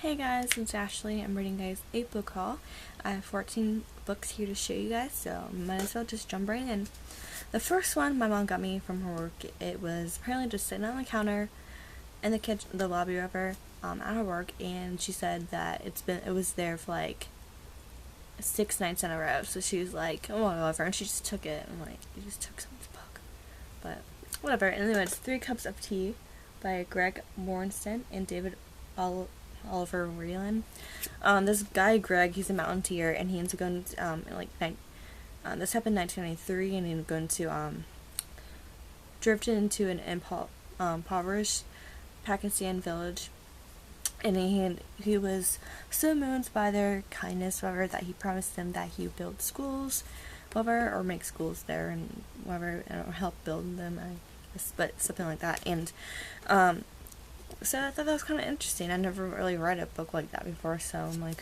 Hey guys, it's Ashley. I'm reading guys a book haul. I have 14 books here to show you guys, so might as well just jump right in. The first one my mom got me from her work. It was apparently just sitting on the counter in the kitchen, the lobby of her, at her work, and she said that it was there for like 6 nights in a row. So she was like, oh whatever, and she just took it. I'm like, you just took someone's book, but whatever. Anyway, it's 3 Cups of Tea by Greg Morrison and David Oliver Whelan. This guy Greg, he's a mountaineer, and he ends up going to, this happened in 1993, and he ended up going to drifted into an impoverished Pakistan village, and he was so moved by their kindness, whatever, that he promised them that he would build schools, whatever, or make schools there, and whatever, or help build them, I guess, but something like that. And so I thought that was kind of interesting. I never really read a book like that before, so I'm like,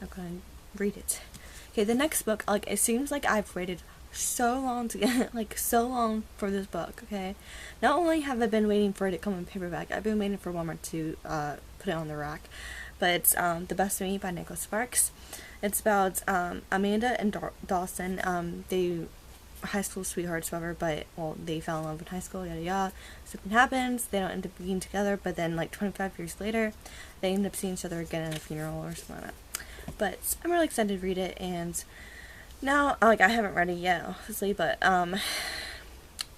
I'm gonna read it. Okay, the next book, like, it seems like I've waited so long to get, so long for this book, okay? Not only have I been waiting for it to come in paperback, I've been waiting for Walmart to put it on the rack. But it's The Best of Me by Nicholas Sparks. It's about Amanda and Dawson. They high school sweethearts, whatever, but, well, they fell in love in high school, yada yada. Something happens, they don't end up being together, but then, 25 years later, they end up seeing each other again at a funeral or something like that. But I'm really excited to read it, and now, I haven't read it yet, obviously, but, now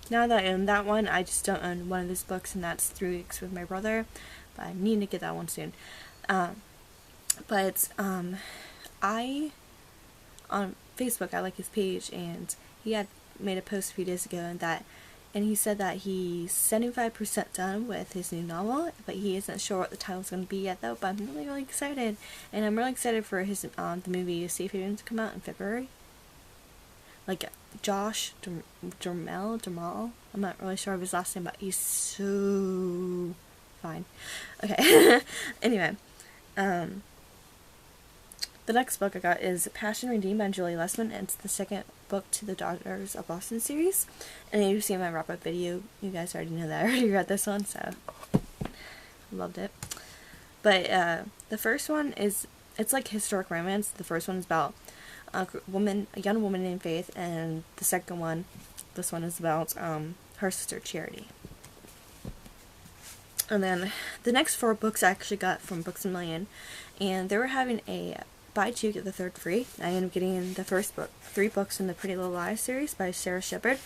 that I own that one, I just don't own one of those books, and that's 3 Weeks with My Brother, but I need to get that one soon. On Facebook, I like his page, and he had made a post a few days ago, and he said that he's 75% done with his new novel, but he isn't sure what the title's going to be yet, though. But I'm really, really excited, and I'm really excited for his the movie Safe Haven to come out in February. Josh Jamal, I'm not really sure of his last name, but he's so fine. Okay. Anyway, the next book I got is Passion Redeemed by Julie Lessman, and it's the second book to the Daughters of Boston series. And if you've seen my wrap-up video, you guys already know that I already read this one, so loved it. But the first one it's like historic romance. The first one is about a young woman named Faith, and the second one, this one is about her sister Charity. And then the next 4 books I actually got from Books A Million, and they were having a buy 2 get the 3rd free. I ended up getting the first book, 3 books in the Pretty Little Liars series by Sarah Shepard.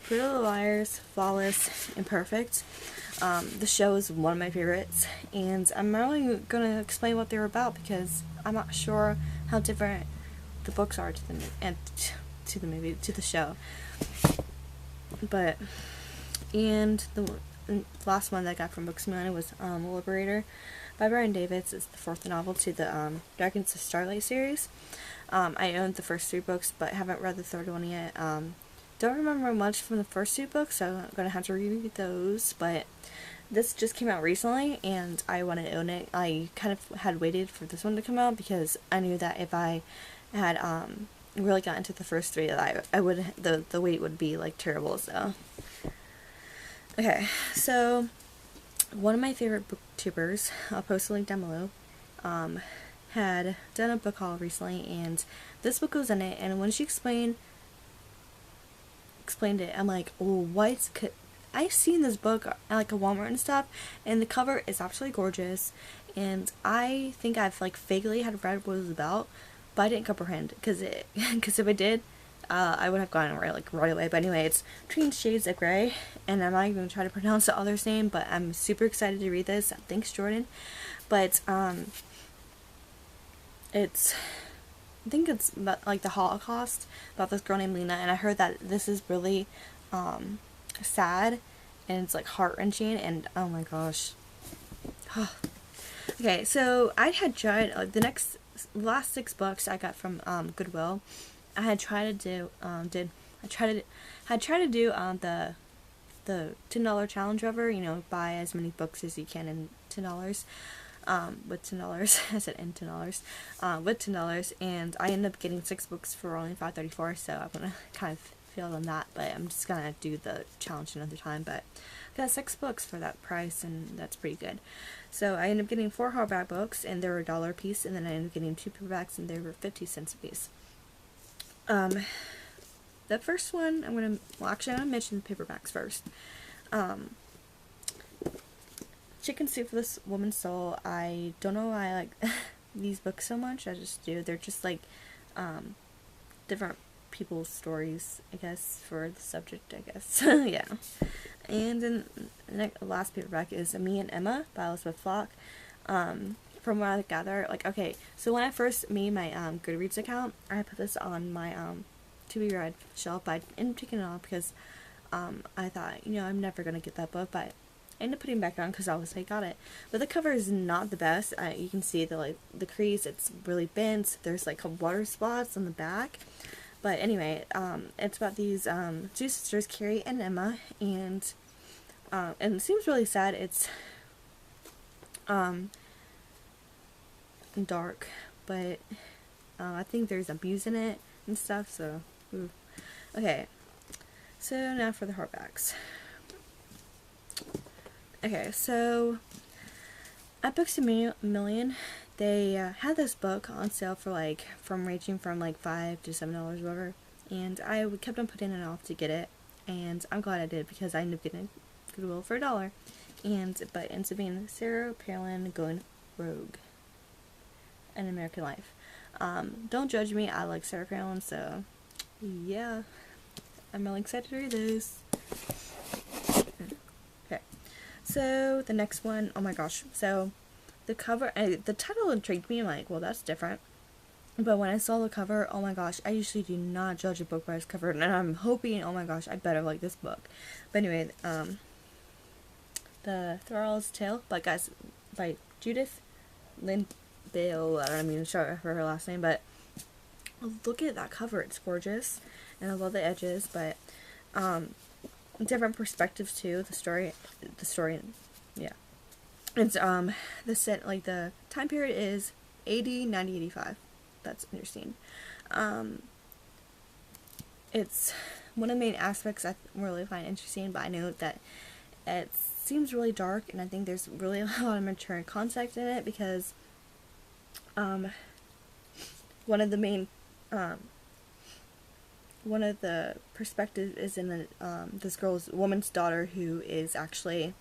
Pretty Little Liars, Flawless, Imperfect. The show is one of my favorites, and I'm really going to explain what they're about because I'm not sure how different the books are to the show. But, and the last one that I got from Books A Million was Liberator by Brian Davis. It's the 4th novel to the Dragons of Starlight series. I owned the first 3 books, but haven't read the 3rd one yet. Don't remember much from the first 2 books, so I'm going to have to reread those, but this just came out recently, and I want to own it. I kind of had waited for this one to come out, because I knew that if I had really got into the first 3, that I would, the wait would be, terrible, so. Okay, so one of my favorite booktubers, I'll post a link down below, had done a book haul recently, and this book was in it, and when she explained it, I'm like, oh, what? I've seen this book at a Walmart and stuff, and the cover is absolutely gorgeous, and I think I've vaguely had read what it was about, but I didn't comprehend, because if I did, I would have gotten it right away. But anyway, it's Between Shades of Grey, and I'm not even going to try to pronounce the author's name, but I'm super excited to read this. Thanks, Jordan. But I think it's about the Holocaust, about this girl named Lena, and I heard that this is really sad, and it's heart-wrenching, and oh my gosh. Okay, so I had tried the last 6 books I got from Goodwill. I had tried to do the $10 challenge ever, buy as many books as you can in $10, with $10, I said in $10, with $10, and I ended up getting 6 books for only $5.34, so I'm gonna kind of feel on that, but I'm just gonna do the challenge another time. But I got 6 books for that price, and that's pretty good. So I ended up getting 4 hardback books, and they were $1 a piece, and then I ended up getting 2 paperbacks, and they were 50 cents a piece. The first one, I'm going to mention the paperbacks first. Chicken Soup for This Woman's Soul. I don't know why I like these books so much. I just do. They're just like different people's stories, I guess, for the subject, I guess. Yeah. And then the last paperback is Me and Emma by Elizabeth Flock. From what I gather, like, okay, so when I first made my Goodreads account, I put this on my to be read shelf, but I ended up taking it off because I thought, you know, I'm never gonna get that book, but I ended up putting it back on because obviously I got it. But the cover is not the best. You can see the crease, it's really bent. There's like water spots on the back. But anyway, it's about these 2 sisters, Carrie and Emma, and it seems really sad. It's dark, but I think there's abuse in it and stuff, so ooh. Okay, so now for the hardbacks. Okay, so at Books A Million, they had this book on sale for like ranging from like $5 to $7 or whatever, and I kept on putting it off to get it, and I'm glad I did because I ended up getting Goodwill for $1, but it ends up being Sarah Palin Going Rogue, An American Life. Don't judge me, I like Sarah Palin, so yeah, I'm really excited to read this. Okay, so the next one, oh my gosh, so the cover, the title intrigued me. I'm like, well, that's different. But when I saw the cover, oh my gosh, I usually do not judge a book by its cover, and I'm hoping, oh my gosh, I better like this book. But anyway, The Thrall's Tale by Judith Lynn Bale. I don't mean to show her last name, but look at that cover, it's gorgeous, and I love the edges, but different perspectives too. The story, yeah. It's the time period is 80, 90, 85. That's interesting. It's one of the main aspects I really find interesting, but I know that it seems really dark, and I think there's really a lot of mature context in it because one of the perspectives is in this woman's daughter who is actually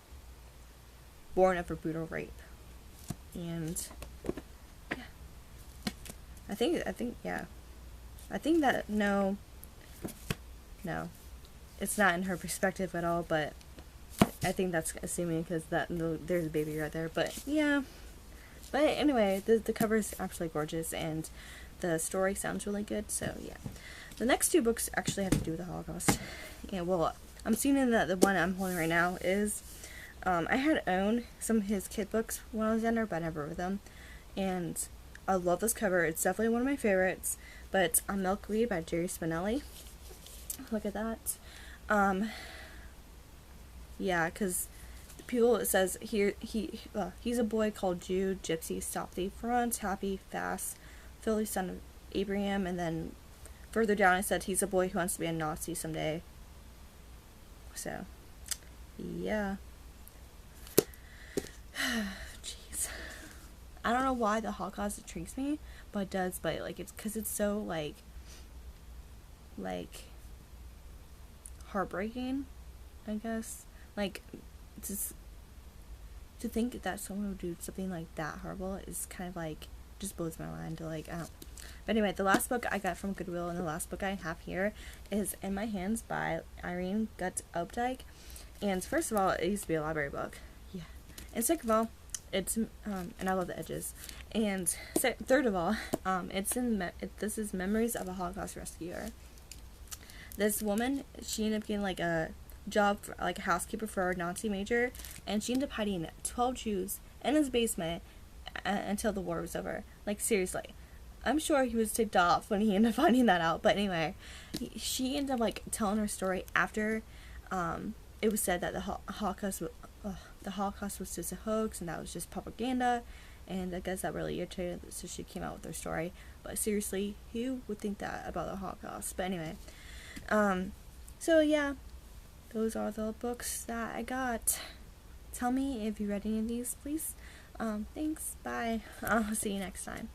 born of a brutal rape, and yeah, I think that no, it's not in her perspective at all, but I think that's assuming because there's a baby right there, but yeah. But anyway, the cover is absolutely gorgeous, and the story sounds really good, so yeah. The next 2 books actually have to do with the Holocaust. Yeah, well, I'm assuming that the one I'm holding right now is, I had owned some of his kid books when I was younger, but I never read them, and I love this cover. It's definitely one of my favorites, but it's Milkweed by Jerry Spinelli. Look at that. Yeah, because it says here, he's a boy called Jude, gypsy, stop thief, runs, happy, fast, Philly son of Abraham, and then further down it said he's a boy who wants to be a Nazi someday. So, yeah. Jeez. I don't know why the Holocaust intrigues me, but it does, but like it's because it's so like heartbreaking, I guess. Like, just to think that someone would do something like that horrible is kind of like just blows my mind. Like, I don't. But anyway, the last book I got from Goodwill, and the last book I have here is In My Hands by Irene Gutt Updike. And first of all, it used to be a library book. Yeah. And second of all, it's and I love the edges. And third of all, this is Memories of a Holocaust Rescuer. This woman, she ended up getting like a job for, like a housekeeper for a Nazi major, and she ended up hiding 12 Jews in his basement until the war was over. Like, seriously. I'm sure he was ticked off when he ended up finding that out. But anyway, she ended up like telling her story after it was said that the Holocaust was just a hoax and that was just propaganda, and I guess that really irritated her, so she came out with her story. But seriously, who would think that about the Holocaust? But anyway, so yeah, those are the books that I got. Tell me if you read any of these, please. Thanks, bye. I'll see you next time.